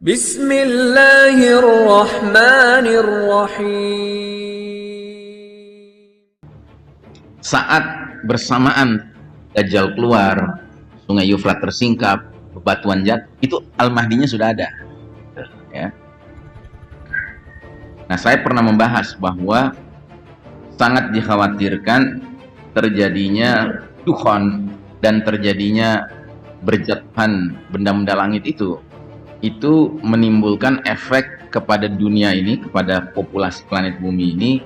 Bismillahirrahmanirrahim. Saat bersamaan Dajjal keluar, Sungai Yufrat tersingkap, bebatuan jatuh, itu Al-Mahdinya sudah ada. Ya. Nah, saya pernah membahas bahwa sangat dikhawatirkan terjadinya dukhon dan terjadinya berjatuhan benda-benda langit itu menimbulkan efek kepada dunia ini, kepada populasi planet bumi ini,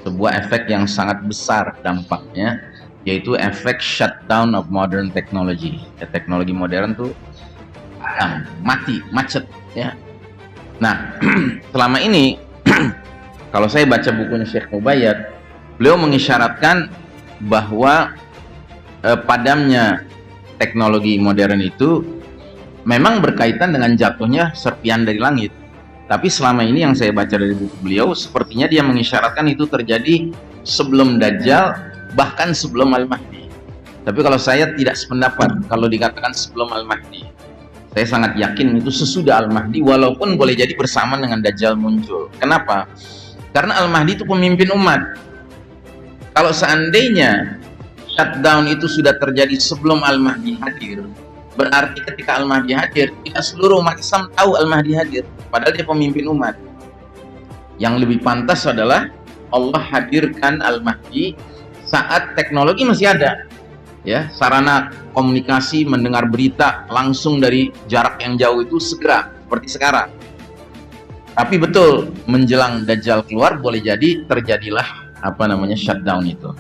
sebuah efek yang sangat besar dampaknya, yaitu efek shutdown of modern technology. Ya, teknologi modern tuh mati, macet ya. Nah, selama ini kalau saya baca bukunya Syekh Mubayyad, beliau mengisyaratkan bahwa padamnya teknologi modern itu memang berkaitan dengan jatuhnya serpihan dari langit. Tapi selama ini yang saya baca dari buku beliau, sepertinya dia mengisyaratkan itu terjadi sebelum Dajjal, bahkan sebelum Al-Mahdi. Tapi kalau saya tidak sependapat kalau dikatakan sebelum Al-Mahdi. Saya sangat yakin itu sesudah Al-Mahdi, walaupun boleh jadi bersamaan dengan Dajjal muncul. Kenapa? Karena Al-Mahdi itu pemimpin umat. Kalau seandainya shutdown itu sudah terjadi sebelum Al-Mahdi hadir, berarti ketika Al-Mahdi hadir, tidak seluruh umat Islam tahu Al-Mahdi hadir, padahal dia pemimpin umat. Yang lebih pantas adalah Allah hadirkan Al-Mahdi saat teknologi masih ada, ya, sarana komunikasi, mendengar berita langsung dari jarak yang jauh itu segera, seperti sekarang. Tapi betul, menjelang Dajjal keluar, boleh jadi terjadilah shutdown itu.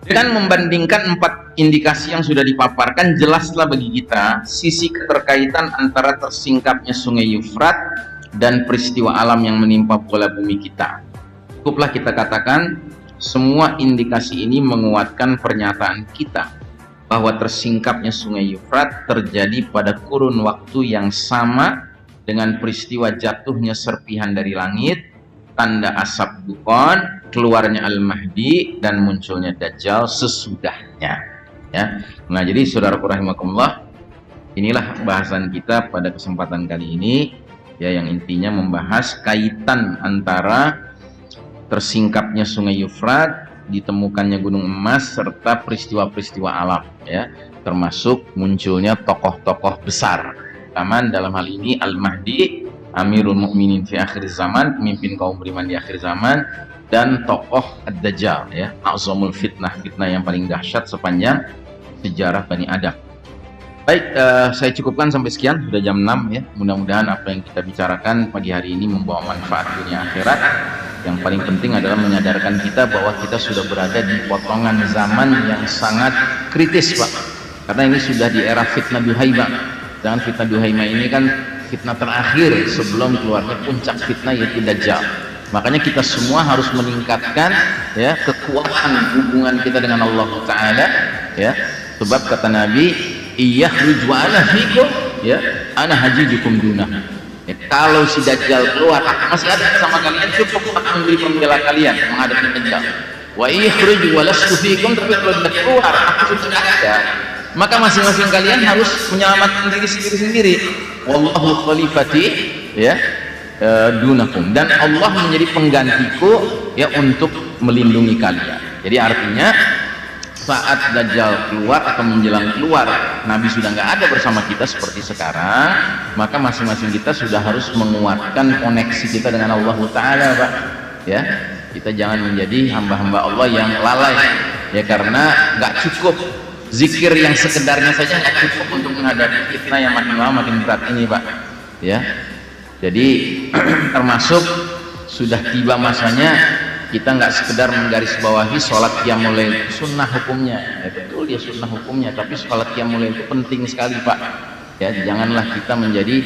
Dengan membandingkan 4 indikasi yang sudah dipaparkan, jelaslah bagi kita sisi keterkaitan antara tersingkapnya Sungai Yufrat dan peristiwa alam yang menimpa bola bumi kita. Cukuplah kita katakan, semua indikasi ini menguatkan pernyataan kita bahwa tersingkapnya Sungai Yufrat terjadi pada kurun waktu yang sama dengan peristiwa jatuhnya serpihan dari langit, tanda asap dukhon, keluarnya Al-Mahdi, dan munculnya Dajjal sesudahnya. Ya. Nah, jadi saudaraku rahimakumullah, inilah bahasan kita pada kesempatan kali ini, ya, yang intinya membahas kaitan antara tersingkapnya Sungai Yufrat, ditemukannya Gunung Emas, serta peristiwa-peristiwa alam, ya, termasuk munculnya tokoh-tokoh besar. Pertama dalam hal ini Al-Mahdi, Amirul Mukminin fi akhir zaman, pemimpin kaum beriman di akhir zaman, dan tokoh Ad-Dajjal, ya, azamul fitnah, fitnah yang paling dahsyat sepanjang sejarah Bani Adam. Baik, saya cukupkan sampai sekian, sudah jam 6 ya. Mudah-mudahan apa yang kita bicarakan pagi hari ini membawa manfaat dunia akhirat. Yang paling penting adalah menyadarkan kita bahwa kita sudah berada di potongan zaman yang sangat kritis, Pak. Karena ini sudah di era fitnah Duhaimah. Dan fitnah Duhaimah ini kan fitnah terakhir sebelum keluarnya puncak fitnah, yaitu Dajjal. Makanya kita semua harus meningkatkan, ya, kekuatan hubungan kita dengan Allah Ta'ala, ya. Sebab kata Nabi, iyakhruj wa ana fikum, ya, ana hajijukum dunah. Ya, kalau si Dajjal keluar, aku masih ada sama kalian, cukup akan menjadi pembela kalian menghadapi Dajjal. Wa iyakhruj wa lastu fikum, tapi kalau dia keluar, aku sudah ada. Maka masing-masing kalian harus menyelamatkan diri sendiri-sendiri. Wallahu khalifati, ya, dunakum, dan Allah menjadi penggantiku, ya, untuk melindungi kalian. Jadi artinya saat Dajjal keluar atau menjelang keluar, Nabi sudah nggak ada bersama kita seperti sekarang, maka masing-masing kita sudah harus menguatkan koneksi kita dengan Allah Ta'ala, Pak. Ya, kita jangan menjadi hamba-hamba Allah yang lalai, ya, karena nggak cukup zikir yang sekedarnya saja, nggak cukup untuk menghadapi fitnah yang makin lama makin berat ini, Pak. Ya, jadi termasuk sudah tiba masanya kita nggak sekedar menggarisbawahi sholat qiyamul lail, sunnah hukumnya, ya, betul dia sunnah hukumnya, tapi sholat qiyamul lail itu penting sekali, Pak. Ya, janganlah kita menjadi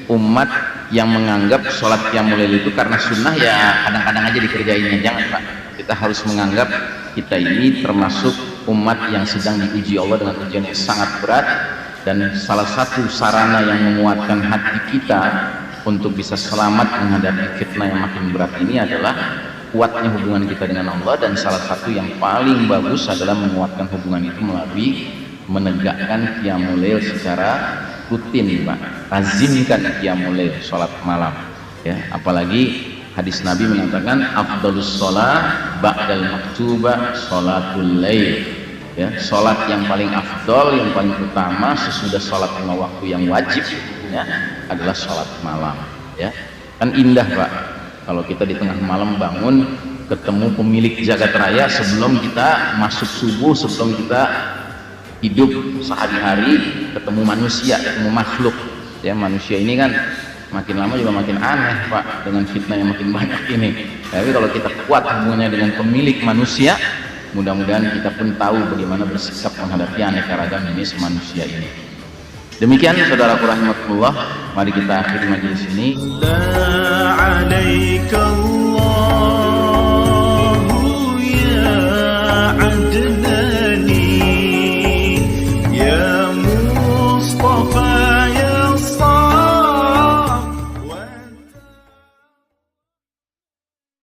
umat yang menganggap sholat qiyamul lail itu karena sunnah, ya kadang-kadang aja dikerjainnya. Jangan, Pak. Kita harus menganggap kita ini termasuk umat yang sedang diuji Allah dengan ujian yang sangat berat, dan salah satu sarana yang menguatkan hati kita untuk bisa selamat menghadapi fitnah yang makin berat ini adalah kuatnya hubungan kita dengan Allah, dan salah satu yang paling bagus adalah menguatkan hubungan itu melalui menegakkan qiyamul lail secara rutin Pak, lazimkan qiyamul lail, sholat malam ya. Apalagi hadis Nabi mengatakan afdhalus sholat ba'dal maktubah sholatul lail ya, sholat yang paling afdol, yang paling utama sesudah sholat 5 waktu yang wajib ya adalah sholat malam ya. Kan indah Pak kalau kita di tengah malam bangun ketemu pemilik jagat raya sebelum kita masuk subuh, sebelum kita hidup sehari-hari, ketemu manusia, ketemu makhluk ya. Manusia ini kan makin lama juga makin aneh Pak, dengan fitnah yang makin banyak ini. Tapi kalau kita kuat hubungannya dengan pemilik manusia, mudah-mudahan kita pun tahu bagaimana bersikap menghadapi aneka ragam jenis manusia ini. Demikian saudaraku rahimakumullah, mari kita akhiri majelis ini.